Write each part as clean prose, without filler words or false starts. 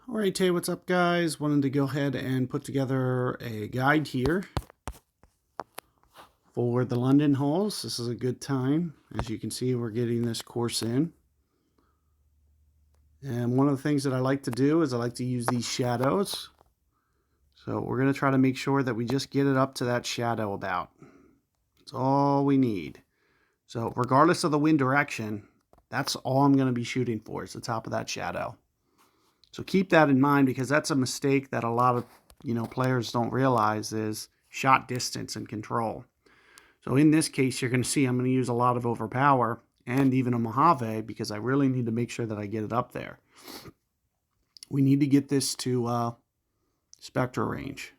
Alright, hey, what's up guys? Wanted to go ahead and put together a guide here for the London holes. This is a good time. As you can see, we're getting this course in. And one of the things that I like to do is I like to use these shadows. So we're going to try to make sure that we just get it up to that shadow about. That's all we need. So regardless of the wind direction, that's all I'm going to be shooting for is the top of that shadow. So keep that in mind because that's a mistake that a lot of players don't realize is shot distance and control. So in this case, you're going to see I'm going to use a lot of overpower and even a Mojave because I really need to make sure that I get it up there. We need to get this to Spectra range.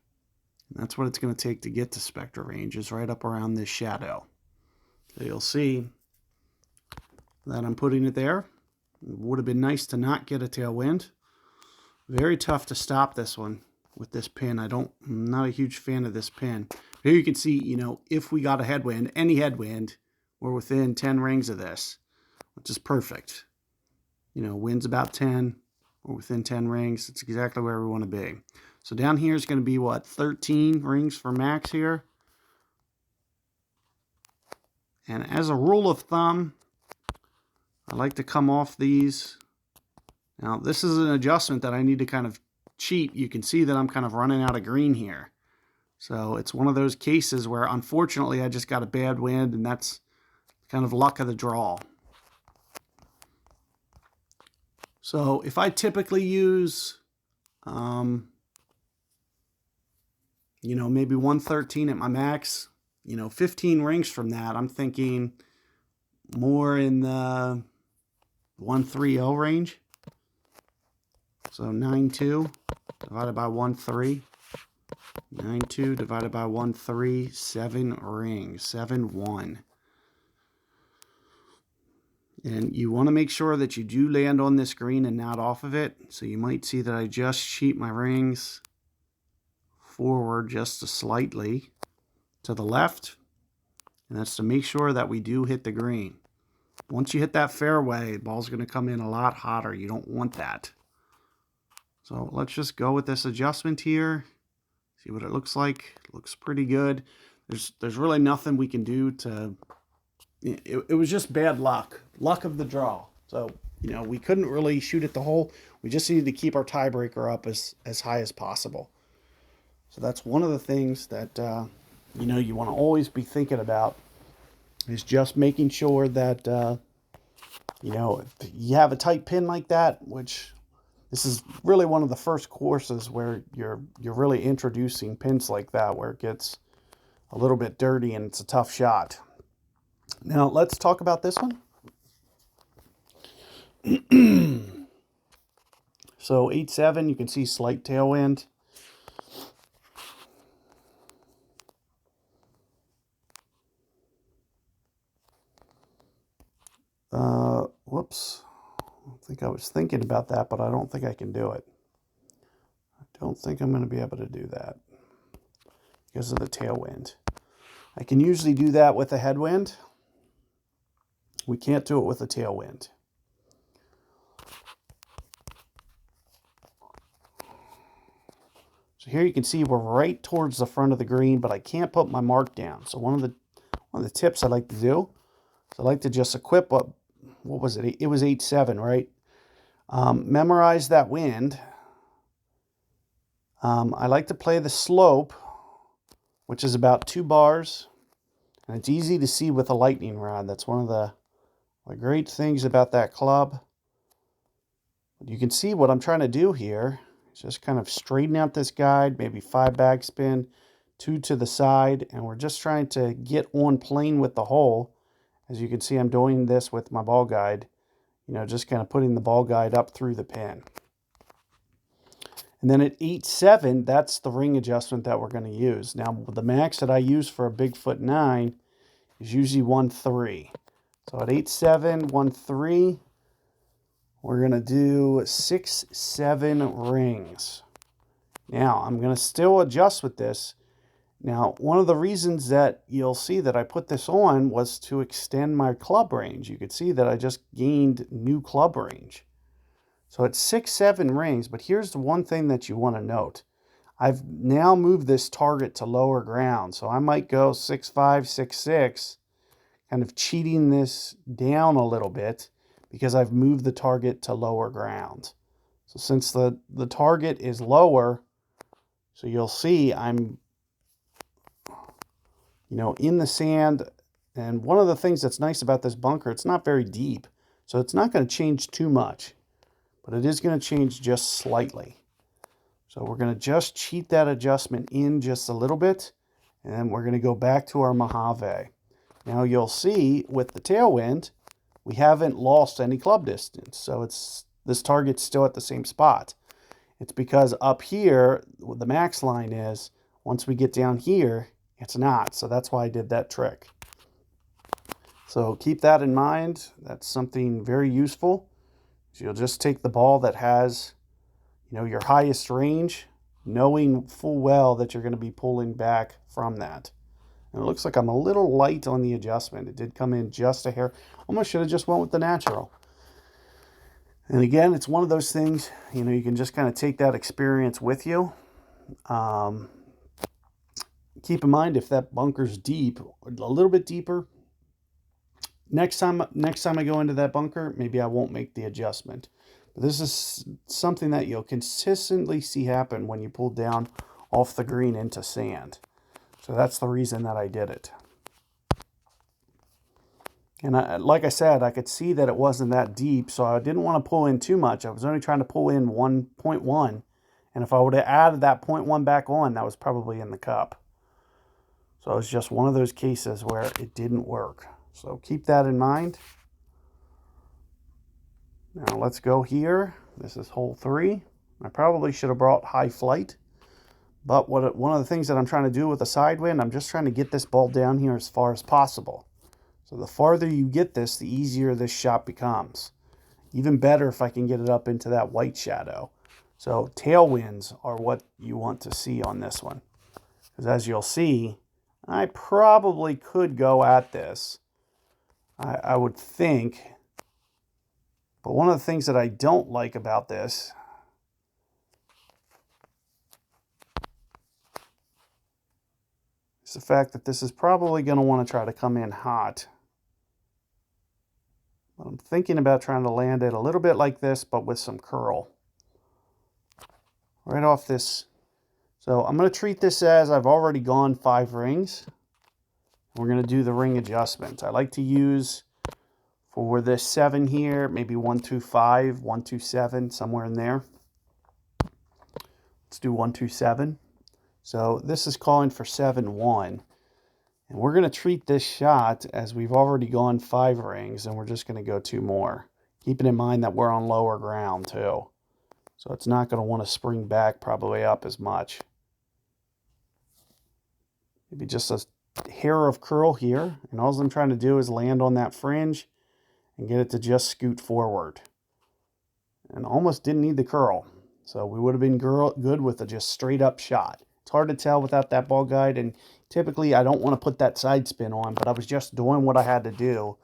And that's what it's going to take to get to Spectra range is right up around this shadow. So you'll see that I'm putting it there. It would have been nice to not get a tailwind. Very tough to stop this one with this pin. I'm not a huge fan of this pin. Here you can see, if we got a headwind, any headwind, we're within 10 rings of this, which is perfect. Wind's about 10, we're within 10 rings. It's exactly where we want to be. So down here is going to be, 13 rings for max here. And as a rule of thumb, I like to come off these. Now, this is an adjustment that I need to kind of cheat. You can see that I'm kind of running out of green here. So it's one of those cases where, unfortunately, I just got a bad wind, and that's kind of luck of the draw. So if I typically use, maybe 113 at my max, 15 rings from that, I'm thinking more in the 130 range. So 9.2 divided by 1.3. 9.2 divided by 1.3, 7 rings, 7.1. And you want to make sure that you do land on this green and not off of it. So you might see that I just sheet my rings forward just slightly to the left. And that's to make sure that we do hit the green. Once you hit that fairway, the ball's going to come in a lot hotter. You don't want that. So let's just go with this adjustment here. See what it looks like. It looks pretty good. There's really nothing we can do to... It was just bad luck. Luck of the draw. So, we couldn't really shoot at the hole. We just needed to keep our tiebreaker up as high as possible. So that's one of the things that, you want to always be thinking about is just making sure that, if you have a tight pin like that, which... This is really one of the first courses where you're really introducing pins like that, where it gets a little bit dirty and it's a tough shot. Now let's talk about this one. So 8.7, you can see slight tailwind. Whoops. I think I was thinking about that, but I don't think I can do it. I don't think I'm going to be able to do that because of the tailwind. I can usually do that with a headwind. We can't do it with a tailwind. So here you can see we're right towards the front of the green, but I can't put my mark down. So one of the tips I like to do is I like to just equip what was it? It was 8.7, right? Memorize that wind. I like to play the slope, which is about 2 bars. And it's easy to see with a lightning rod. That's one of the great things about that club. You can see what I'm trying to do here. Is just kind of straighten out this guide, maybe 5 backspin, 2 to the side, and we're just trying to get on plane with the hole. As you can see, I'm doing this with my ball guide, just kind of putting the ball guide up through the pin. And then at 8.7, that's the ring adjustment that we're going to use. Now, the max that I use for a Bigfoot 9 is usually 1.3. So at 8.7, 1.3, we're going to do 6.7 rings. Now, I'm going to still adjust with this. Now, one of the reasons that you'll see that I put this on was to extend my club range. You could see that I just gained new club range. So it's 6, 7 rings, but here's the one thing that you want to note. I've now moved this target to lower ground, so I might go 6, 5, 6, 6, kind of cheating this down a little bit because I've moved the target to lower ground. So since the target is lower, so you'll see I'm, in the sand. And one of the things that's nice about this bunker, it's not very deep, so it's not going to change too much, but it is going to change just slightly. So we're going to just cheat that adjustment in just a little bit, and then we're going to go back to our Mojave. Now you'll see with the tailwind, we haven't lost any club distance. So this target's still at the same spot. It's because up here, the max line is, once we get down here, it's not. So that's why I did that trick. So keep that in mind. That's something very useful. So you'll just take the ball that has, your highest range, knowing full well that you're going to be pulling back from that. And it looks like I'm a little light on the adjustment. It did come in just a hair. Almost should have just went with the natural. And again, it's one of those things, you can just kind of take that experience with you. Keep in mind, if that bunker's deep, a little bit deeper, next time I go into that bunker, maybe I won't make the adjustment. But this is something that you'll consistently see happen when you pull down off the green into sand. So that's the reason that I did it. And like I said, I could see that it wasn't that deep, so I didn't want to pull in too much. I was only trying to pull in 1.1. And if I would have added that 0.1 back on, that was probably in the cup. So it was just one of those cases where it didn't work. So keep that in mind. Now let's go here. This is hole 3. I probably should have brought high flight. But one of the things that I'm trying to do with the side wind, I'm just trying to get this ball down here as far as possible. So the farther you get this, the easier this shot becomes. Even better if I can get it up into that white shadow. So tailwinds are what you want to see on this one. Because as you'll see, I probably could go at this. I would think. But one of the things that I don't like about this is the fact that this is probably going to want to try to come in hot. But I'm thinking about trying to land it a little bit like this, but with some curl. Right off this. So I'm going to treat this as I've already gone 5 rings. We're going to do the ring adjustment. I like to use, for this 7 here, maybe 125, 127, somewhere in there. Let's do 127. So this is calling for 7-1. And we're going to treat this shot as we've already gone 5 rings, and we're just going to go 2 more. Keeping in mind that we're on lower ground too. So it's not going to want to spring back probably up as much. Maybe just a hair of curl here. And all I'm trying to do is land on that fringe and get it to just scoot forward. And almost didn't need the curl. So we would have been good with a just straight up shot. It's hard to tell without that ball guide, and typically I don't want to put that side spin on, but I was just doing what I had to do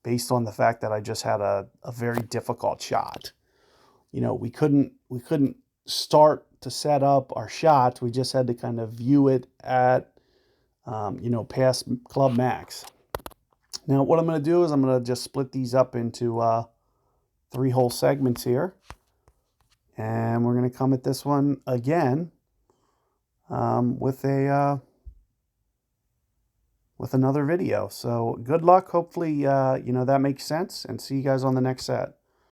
based on the fact that I just had a very difficult shot. We couldn't start to set up our shot. We just had to kind of view it at, past club max. Now what I'm going to do is I'm going to just split these up into 3 whole segments here. And we're going to come at this one again with another video. So good luck. Hopefully, that makes sense, and see you guys on the next set.